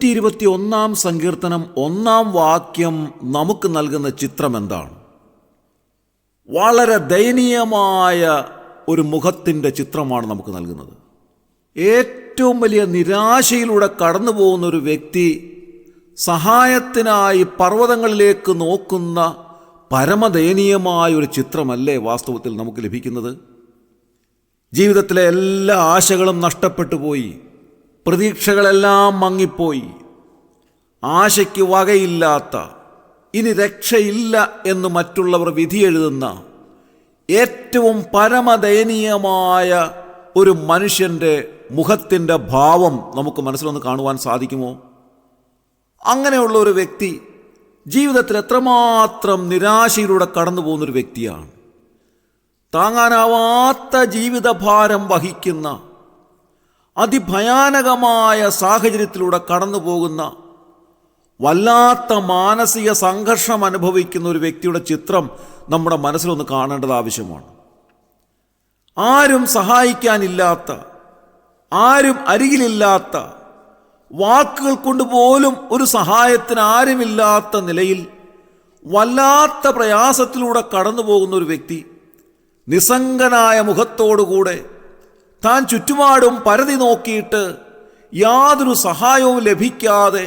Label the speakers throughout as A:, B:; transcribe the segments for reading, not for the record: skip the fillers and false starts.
A: 121 സങ്കീർത്തനം 1 വാക്യം നമുക്ക് നൽകുന്ന ചിത്രം എന്താണ്? വളരെ ദയനീയമായ ഒരു മുഖത്തിൻ്റെ ചിത്രമാണ് നമുക്ക് നൽകുന്നത്. ഏറ്റവും വലിയ നിരാശയിലൂടെ കടന്നു പോകുന്ന ഒരു വ്യക്തി സഹായത്തിനായി പർവ്വതങ്ങളിലേക്ക് നോക്കുന്ന പരമദയനീയമായ ഒരു ചിത്രമല്ലേ വാസ്തവത്തിൽ നമുക്ക് ലഭിക്കുന്നത്? ജീവിതത്തിലെ എല്ലാ ആശകളും നഷ്ടപ്പെട്ടു പോയി, പ്രതീക്ഷകളെല്ലാം മങ്ങിപ്പോയി, ആശയ്ക്ക് വകയില്ലാത്ത, ഇനി രക്ഷയില്ല എന്ന് മറ്റുള്ളവർ വിധിയെഴുതുന്ന ഏറ്റവും പരമദയനീയമായ ഒരു മനുഷ്യൻ്റെ മുഖത്തിൻ്റെ ഭാവം നമുക്ക് മനസ്സിലൊന്ന് കാണുവാൻ സാധിക്കുമോ? അങ്ങനെയുള്ള ഒരു വ്യക്തി ജീവിതത്തിൽ എത്രമാത്രം നിരാശയിലൂടെ കടന്നു പോകുന്നൊരു വ്യക്തിയാണ്. താങ്ങാനാവാത്ത ജീവിതഭാരം വഹിക്കുന്ന, അതിഭയാനകമായ സാഹചര്യത്തിലൂടെ കടന്നു പോകുന്ന, വല്ലാത്ത മാനസിക സംഘർഷം അനുഭവിക്കുന്ന ഒരു വ്യക്തിയുടെ ചിത്രം നമ്മുടെ മനസ്സിലൊന്ന് കാണേണ്ടത് ആവശ്യമാണ്. ആരും സഹായിക്കാനില്ലാത്ത, ആരും അരികിലില്ലാത്ത, വാക്കുകൾ കൊണ്ട് പോലും ഒരു സഹായത്തിന് ആരുമില്ലാത്ത നിലയിൽ വല്ലാത്ത പ്രയാസത്തിലൂടെ കടന്നു പോകുന്ന ഒരു വ്യക്തി നിസ്സംഗനായ മുഖത്തോടുകൂടെ താൻ ചുറ്റുപാടും പരതി നോക്കിയിട്ട് യാതൊരു സഹായവും ലഭിക്കാതെ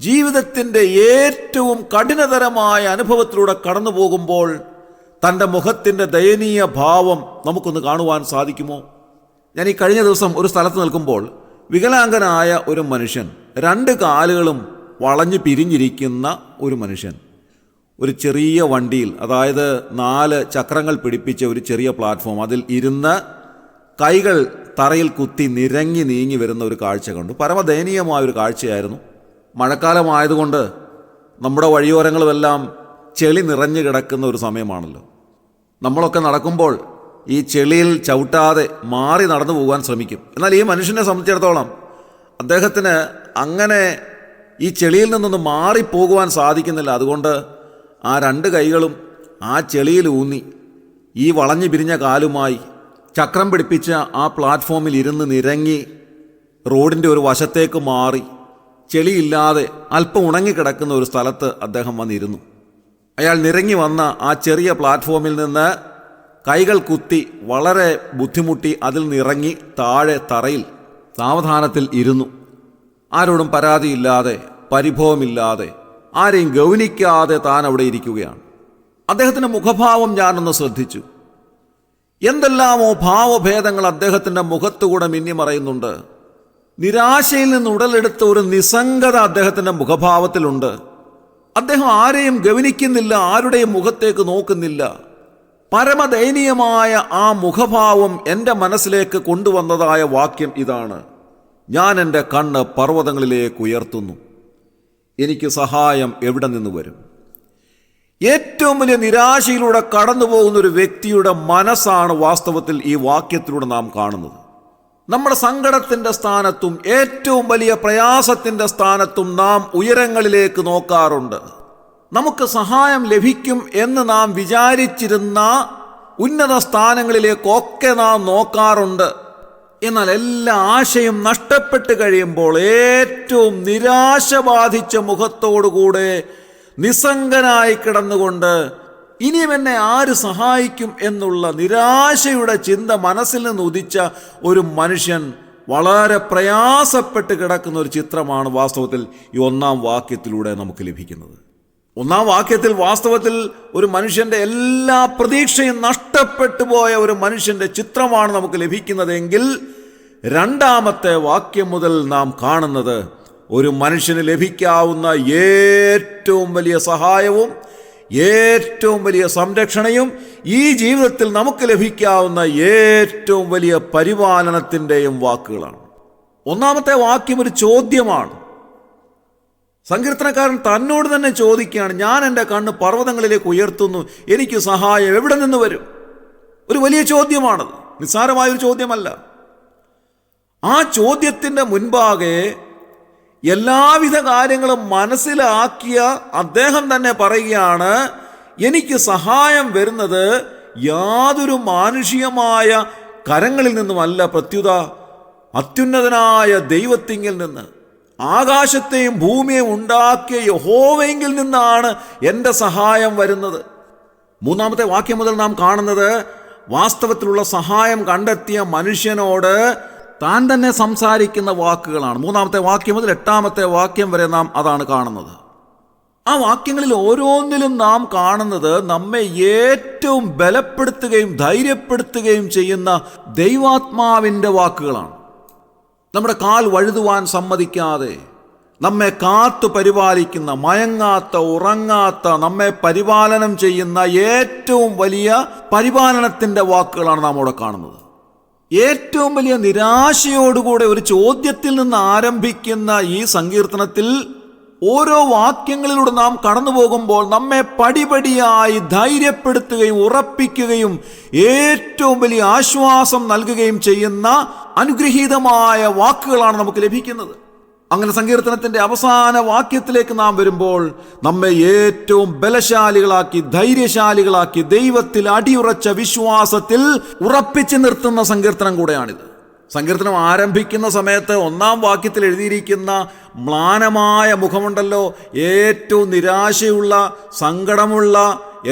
A: ജീവിതത്തിൻ്റെ ഏറ്റവും കഠിനതരമായ അനുഭവത്തിലൂടെ കടന്നു പോകുമ്പോൾ തൻ്റെ മുഖത്തിൻ്റെ ദയനീയ ഭാവം നമുക്കൊന്ന് കാണുവാൻ സാധിക്കുമോ? ഞാൻ ഈ കഴിഞ്ഞ ദിവസം ഒരു സ്ഥലത്ത് നിൽക്കുമ്പോൾ വികലാംഗനായ ഒരു മനുഷ്യൻ, 2 കാലുകളും വളഞ്ഞു പിരിഞ്ഞിരിക്കുന്ന ഒരു മനുഷ്യൻ, ഒരു ചെറിയ വണ്ടിയിൽ, അതായത് 4 ചക്രങ്ങൾ പിടിപ്പിച്ച ഒരു ചെറിയ പ്ലാറ്റ്ഫോം, അതിൽ ഇരുന്ന് കൈകൾ തറയിൽ കുത്തി നിരങ്ങി നീങ്ങി വരുന്ന ഒരു കാഴ്ച കണ്ടു. പരമദയനീയമായൊരു കാഴ്ചയായിരുന്നു. മഴക്കാലമായതുകൊണ്ട് നമ്മുടെ വഴിയോരങ്ങളുമെല്ലാം ചെളി നിറഞ്ഞു കിടക്കുന്ന ഒരു സമയമാണല്ലോ. നമ്മളൊക്കെ നടക്കുമ്പോൾ ഈ ചെളിയിൽ ചവിട്ടാതെ മാറി നടന്നു പോകാൻ ശ്രമിക്കും. എന്നാൽ ഈ മനുഷ്യനെ സംബന്ധിച്ചിടത്തോളം അദ്ദേഹത്തിന് അങ്ങനെ ഈ ചെളിയിൽ നിന്നൊന്ന് മാറിപ്പോകുവാൻ സാധിക്കുന്നില്ല. അതുകൊണ്ട് ആ 2 കൈകളും ആ ചെളിയിൽ ഊന്നി ഈ വളഞ്ഞു പിരിഞ്ഞ കാലുമായി ചക്രം പിടിപ്പിച്ച ആ പ്ലാറ്റ്ഫോമിൽ ഇരുന്ന് നിരങ്ങി റോഡിൻ്റെ ഒരു വശത്തേക്ക് മാറി ചെളിയില്ലാതെ അല്പം ഉണങ്ങിക്കിടക്കുന്ന ഒരു സ്ഥലത്ത് അദ്ദേഹം വന്നിരുന്നു. അയാൾ നിരങ്ങി വന്ന ആ ചെറിയ പ്ലാറ്റ്ഫോമിൽ നിന്ന് കൈകൾ കുത്തി വളരെ ബുദ്ധിമുട്ടി അതിൽ നിറങ്ങി താഴെ തറയിൽ സാവധാനത്തിൽ ഇരുന്നു. ആരോടും പരാതിയില്ലാതെ, പരിഭവമില്ലാതെ, ആരെയും ഗൗനിക്കാതെ താൻ അവിടെ ഇരിക്കുകയാണ്. അദ്ദേഹത്തിൻ്റെ മുഖഭാവം ഞാനൊന്ന് ശ്രദ്ധിച്ചു. എന്തെല്ലാമോ ഭാവഭേദങ്ങൾ അദ്ദേഹത്തിൻ്റെ മുഖത്തുകൂടെ മിന്നിമറയുന്നുണ്ട്. നിരാശയിൽ നിന്ന് ഉടലെടുത്ത ഒരു നിസ്സംഗത അദ്ദേഹത്തിൻ്റെ മുഖഭാവത്തിലുണ്ട്. അദ്ദേഹം ആരെയും ഗൗനിക്കുന്നില്ല, ആരുടെയും മുഖത്തേക്ക് നോക്കുന്നില്ല. പരമദയനീയമായ ആ മുഖഭാവം എൻ്റെ മനസ്സിലേക്ക് കൊണ്ടുവന്നതായ വാക്യം ഇതാണ്: ഞാൻ എൻ്റെ കണ്ണ് പർവ്വതങ്ങളിലേക്ക് ഉയർത്തുന്നു, എനിക്ക് സഹായം എവിടെ നിന്ന് വരും? ഏറ്റവും വലിയ നിരാശയിലൂടെ കടന്നു പോകുന്ന ഒരു വ്യക്തിയുടെ മനസ്സാണ് വാസ്തവത്തിൽ ഈ വാക്യത്തിലൂടെ നാം കാണുന്നത്. നമ്മുടെ സങ്കടത്തിൻ്റെ സ്ഥാനത്തും ഏറ്റവും വലിയ പ്രയാസത്തിൻ്റെ സ്ഥാനത്തും നാം ഉയരങ്ങളിലേക്ക് നോക്കാറുണ്ട്. നമുക്ക് സഹായം ലഭിക്കും എന്ന് നാം വിചാരിച്ചിരുന്ന ഉന്നത സ്ഥാനങ്ങളിലേക്കൊക്കെ നാം നോക്കാറുണ്ട്. എന്നാൽ എല്ലാ ആശയും നഷ്ടപ്പെട്ട് കഴിയുമ്പോൾ ഏറ്റവും നിരാശ ബാധിച്ച മുഖത്തോടുകൂടെ നിസ്സംഗനായി കിടന്നുകൊണ്ട് ഇനിയും എന്നെ ആര് സഹായിക്കും എന്നുള്ള നിരാശയുടെ ചിന്ത മനസ്സിൽ നിന്ന് ഉദിച്ച ഒരു മനുഷ്യൻ വളരെ പ്രയാസപ്പെട്ട് കിടക്കുന്ന ഒരു ചിത്രമാണ് വാസ്തവത്തിൽ ഈ 1 വാക്യത്തിലൂടെ നമുക്ക് ലഭിക്കുന്നത്. 1 വാക്യത്തിൽ വാസ്തവത്തിൽ ഒരു മനുഷ്യൻ്റെ എല്ലാ പ്രതീക്ഷയും നഷ്ടപ്പെട്ടു പോയ ഒരു മനുഷ്യൻ്റെ ചിത്രമാണ് നമുക്ക് ലഭിക്കുന്നതെങ്കിൽ, 2 വാക്യം മുതൽ നാം കാണുന്നത് ഒരു മനുഷ്യന് ലഭിക്കാവുന്ന ഏറ്റവും വലിയ സഹായവും ഏറ്റവും വലിയ സംരക്ഷണയും ഈ ജീവിതത്തിൽ നമുക്ക് ലഭിക്കാവുന്ന ഏറ്റവും വലിയ പരിപാലനത്തിൻ്റെയും വാക്കുകളാണ്. 1 വാക്യം ഒരു ചോദ്യമാണ്. സങ്കീർത്തനക്കാരൻ തന്നോട് തന്നെ ചോദിക്കുകയാണ്, ഞാൻ എൻ്റെ കണ്ണ് പർവ്വതങ്ങളിലേക്ക് ഉയർത്തുന്നു, എനിക്ക് സഹായം എവിടെ നിന്ന് വരും? ഒരു വലിയ ചോദ്യമാണത്, നിസ്സാരമായൊരു ചോദ്യമല്ല. ആ ചോദ്യത്തിൻ്റെ മുൻപാകെ എല്ലാവിധ കാര്യങ്ങളും മനസ്സിലാക്കിയ അദ്ദേഹം തന്നെ പറയുകയാണ്, എനിക്ക് സഹായം വരുന്നത് യാതൊരു മാനുഷികമായ കരങ്ങളിൽ നിന്നുമല്ല, പ്രത്യുത അത്യുന്നതനായ ദൈവത്തിങ്കിൽ നിന്ന്, ആകാശത്തെയും ഭൂമിയെയും ഉണ്ടാക്കിയ യഹോവയെങ്കിൽ നിന്നാണ് എൻ്റെ സഹായം വരുന്നത്. 3-ാമത്തെ വാക്യം മുതൽ നാം കാണുന്നത് വാസ്തവത്തിലുള്ള സഹായം കണ്ടെത്തിയ മനുഷ്യനോട് താൻ തന്നെ സംസാരിക്കുന്ന വാക്കുകളാണ്. 3-ാമത്തെ വാക്യം മുതൽ 8-ാമത്തെ വാക്യം വരെ നാം അതാണ് കാണുന്നത്. ആ വാക്യങ്ങളിൽ ഓരോന്നിലും നാം കാണുന്നത് നമ്മെ ഏറ്റവും ബലപ്പെടുത്തുകയും ധൈര്യപ്പെടുത്തുകയും ചെയ്യുന്ന ദൈവാത്മാവിൻ്റെ വാക്കുകളാണ്. നമ്മുടെ കാൽ വഴുതുവാൻ സമ്മതിക്കാതെ നമ്മെ കാത്തു പരിപാലിക്കുന്ന, മയങ്ങാത്ത, ഉറങ്ങാത്ത, നമ്മെ പരിപാലനം ചെയ്യുന്ന ഏറ്റവും വലിയ പരിപാലനത്തിൻ്റെ വാക്കുകളാണ് നാം ഇവിടെ കാണുന്നത്. ഏറ്റവും വലിയ നിരാശയോടുകൂടെ ഒരു ചോദ്യത്തിൽ നിന്ന് ആരംഭിക്കുന്ന ഈ സങ്കീർത്തനത്തിൽ ഓരോ വാക്യങ്ങളിലൂടെ നാം കടന്നു പോകുമ്പോൾ നമ്മെ പടിപടിയായി ധൈര്യപ്പെടുത്തുകയും ഉറപ്പിക്കുകയും ഏറ്റവും വലിയ ആശ്വാസം നൽകുകയും ചെയ്യുന്ന അനുഗ്രഹീതമായ വാക്കുകളാണ് നമുക്ക് ലഭിക്കുന്നത്. അങ്ങനെ സങ്കീർത്തനത്തിന്റെ അവസാന വാക്യത്തിലേക്ക് നാം വരുമ്പോൾ നമ്മെ ഏറ്റവും ബലശാലികളാക്കി, ധൈര്യശാലികളാക്കി, ദൈവത്തിൽ അടിയുറച്ച വിശ്വാസത്തിൽ ഉറപ്പിച്ചു നിർത്തുന്ന സങ്കീർത്തനം കൂടെയാണിത്. സങ്കീർത്തനം ആരംഭിക്കുന്ന സമയത്ത് 1-ാം വാക്യത്തിൽ എഴുതിയിരിക്കുന്ന മ്ലാനമായ മുഖമുണ്ടല്ലോ, ഏറ്റവും നിരാശയുള്ള, സങ്കടമുള്ള,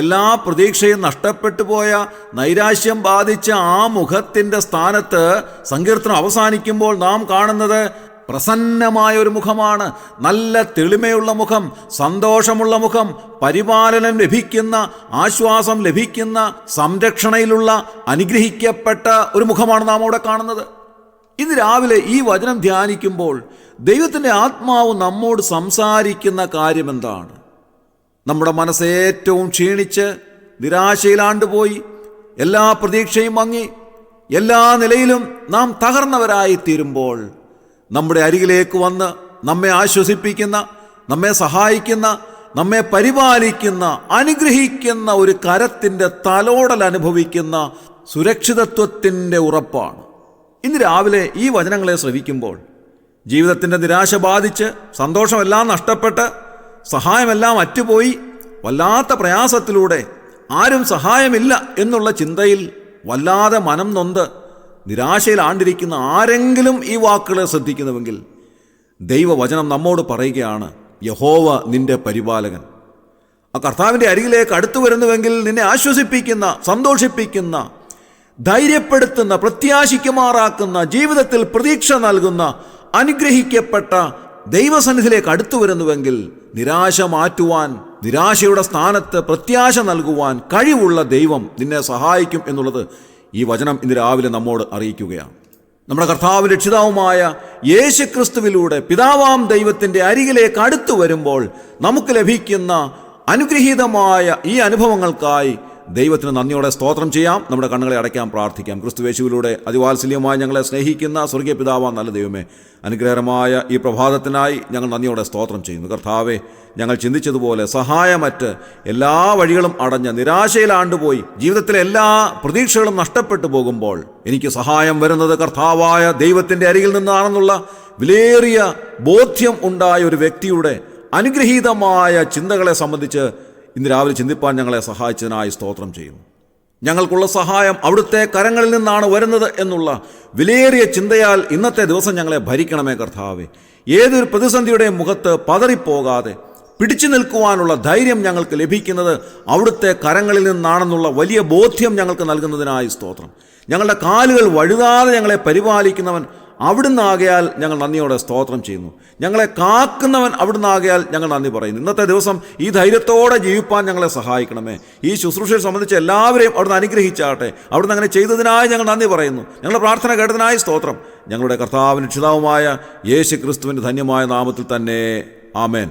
A: എല്ലാ പ്രതീക്ഷയും നഷ്ടപ്പെട്ടു പോയ, നൈരാശ്യം ബാധിച്ച ആ മുഖത്തിൻ്റെ സ്ഥാനത്ത് സങ്കീർത്തനം അവസാനിക്കുമ്പോൾ നാം കാണുന്നത് പ്രസന്നമായ ഒരു മുഖമാണ്. നല്ല തെളിമയുള്ള മുഖം, സന്തോഷമുള്ള മുഖം, പരിപാലനം ലഭിക്കുന്ന, ആശ്വാസം ലഭിക്കുന്ന, സംരക്ഷണയിലുള്ള അനുഗ്രഹിക്കപ്പെട്ട ഒരു മുഖമാണ് നാം അവിടെ കാണുന്നത്. ഇന്ന് രാവിലെ ഈ വചനം ധ്യാനിക്കുമ്പോൾ ദൈവത്തിൻ്റെ ആത്മാവ് നമ്മോട് സംസാരിക്കുന്ന കാര്യം എന്താണ്? നമ്മുടെ മനസ്സ് ഏറ്റവും ക്ഷീണിച്ച് നിരാശയിലാണ്ടുപോയി, എല്ലാ പ്രതീക്ഷയും മങ്ങി, എല്ലാ നിലയിലും നാം തകർന്നവരായിത്തീരുമ്പോൾ നമ്മുടെ അരികിലേക്ക് വന്ന് നമ്മെ ആശ്വസിപ്പിക്കുന്ന, നമ്മെ സഹായിക്കുന്ന, നമ്മെ പരിപാലിക്കുന്ന, അനുഗ്രഹിക്കുന്ന ഒരു കരത്തിൻ്റെ തലോടൽ അനുഭവിക്കുന്ന സുരക്ഷിതത്വത്തിൻ്റെ ഉറപ്പാണ്. ഇന്ന് രാവിലെ ഈ വചനങ്ങളെ ശ്രവിക്കുമ്പോൾ ജീവിതത്തിൻ്റെ നിരാശ ബാധിച്ച്, സന്തോഷമെല്ലാം നഷ്ടപ്പെട്ട്, സഹായമെല്ലാം അറ്റുപോയി, വല്ലാത്ത പ്രയാസത്തിലൂടെ ആരും സഹായമില്ല എന്നുള്ള ചിന്തയിൽ വല്ലാതെ മനം നൊന്ത് നിരാശയിൽ ആണ്ടിരിക്കുന്ന ആരെങ്കിലും ഈ വാക്കുകളെ ശ്രദ്ധിക്കുന്നുവെങ്കിൽ ദൈവവചനം നമ്മോട് പറയുകയാണ്, യഹോവ നിന്റെ പരിപാലകൻ. ആ കർത്താവിൻ്റെ അരികിലേക്ക് അടുത്തു വരുന്നുവെങ്കിൽ നിന്നെ ആശ്വസിപ്പിക്കുന്ന, സന്തോഷിപ്പിക്കുന്ന, ധൈര്യപ്പെടുത്തുന്ന, പ്രത്യാശിക്കുമാറാക്കുന്ന, ജീവിതത്തിൽ പ്രതീക്ഷ നൽകുന്ന, അനുഗ്രഹിക്കപ്പെട്ട ദൈവസന്നിധിയിലേക്ക് അടുത്തു വരുന്നുവെങ്കിൽ നിരാശ മാറ്റുവാൻ, നിരാശയുടെ സ്ഥാനത്ത് പ്രത്യാശ നൽകുവാൻ കഴിവുള്ള ദൈവം നിന്നെ സഹായിക്കും എന്നുള്ളത് ഈ വചനം ഇന്ന് രാവിലെ നമ്മോട് അറിയിക്കുകയാണ്. നമ്മുടെ കർത്താവ് രക്ഷിതാവുമായ യേശുക്രിസ്തുവിലൂടെ പിതാവാം ദൈവത്തിൻ്റെ അരികിലേക്ക് അടുത്തു വരുമ്പോൾ നമുക്ക് ലഭിക്കുന്ന അനുഗ്രഹീതമായ ഈ അനുഭവങ്ങൾക്കായി ദൈവത്തിന് നന്ദിയോടെ സ്തോത്രം ചെയ്യാം. നമ്മുടെ കണ്ണുകളെ അടയ്ക്കാം, പ്രാർത്ഥിക്കാം. ക്രിസ്തുയേശുവിലൂടെ അതിവാത്സല്യമായി ഞങ്ങളെ സ്നേഹിക്കുന്ന സ്വർഗീയ പിതാവാം നല്ല ദൈവമേ, അനുഗ്രഹകരമായ ഈ പ്രഭാതത്തിനായി ഞങ്ങൾ നന്ദിയോടെ സ്തോത്രം ചെയ്യുന്നു. കർത്താവെ, ഞങ്ങൾ ചിന്തിച്ചതുപോലെ സഹായമറ്റ് എല്ലാ വഴികളും അടഞ്ഞ് നിരാശയിലാണ്ടുപോയി ജീവിതത്തിലെ എല്ലാ പ്രതീക്ഷകളും നഷ്ടപ്പെട്ടു പോകുമ്പോൾ എനിക്ക് സഹായം വരുന്നത് കർത്താവായ ദൈവത്തിൻ്റെ അരികിൽ നിന്നാണെന്നുള്ള വിലയേറിയ ബോധ്യം ഉണ്ടായ ഒരു വ്യക്തിയുടെ അനുഗ്രഹീതമായ ചിന്തകളെ സംബന്ധിച്ച് ഇന്ന് രാവിലെ ചിന്തിപ്പാൻ ഞങ്ങളെ സഹായിച്ചതിനായി സ്തോത്രം ചെയ്യുന്നു. ഞങ്ങൾക്കുള്ള സഹായം അവിടുത്തെ കരങ്ങളിൽ നിന്നാണ് വരുന്നത് എന്നുള്ള വിലയേറിയ ചിന്തയാൽ ഇന്നത്തെ ദിവസം ഞങ്ങളെ ഭരിക്കണമേ കർത്താവേ. ഏതൊരു പ്രതിസന്ധിയുടെയും മുഖത്ത് പതറിപ്പോകാതെ പിടിച്ചു നിൽക്കുവാനുള്ള ധൈര്യം ഞങ്ങൾക്ക് ലഭിക്കുന്നത് അവിടുത്തെ കരങ്ങളിൽ നിന്നാണെന്നുള്ള വലിയ ബോധ്യം ഞങ്ങൾക്ക് നൽകുന്നതിനായി സ്തോത്രം. ഞങ്ങളുടെ കാലുകൾ വഴുതാതെ ഞങ്ങളെ പരിപാലിക്കുന്നവൻ അവിടുന്ന് ആകയാൽ ഞങ്ങൾ നന്ദിയോടെ സ്തോത്രം ചെയ്യുന്നു. ഞങ്ങളെ കാക്കുന്നവൻ അവിടുന്ന് ആകയാൽ ഞങ്ങൾ നന്ദി പറയുന്നു. ഇന്നത്തെ ദിവസം ഈ ധൈര്യത്തോടെ ജീവിപ്പാൻ ഞങ്ങളെ സഹായിക്കണമേ. ഈ ശുശ്രൂഷയെ സംബന്ധിച്ച് എല്ലാവരെയും അവിടുന്ന് അനുഗ്രഹിച്ചാട്ടെ. അവിടുന്ന് അങ്ങനെ ചെയ്തതിനായി ഞങ്ങൾ നന്ദി പറയുന്നു. ഞങ്ങളുടെ പ്രാർത്ഥന കേട്ടതിനായി സ്തോത്രം. ഞങ്ങളുടെ കർത്താവിന് രക്ഷിതാവുമായ യേശു ക്രിസ്തുവിൻ്റെ ധന്യമായ നാമത്തിൽ തന്നെ ആമേൻ.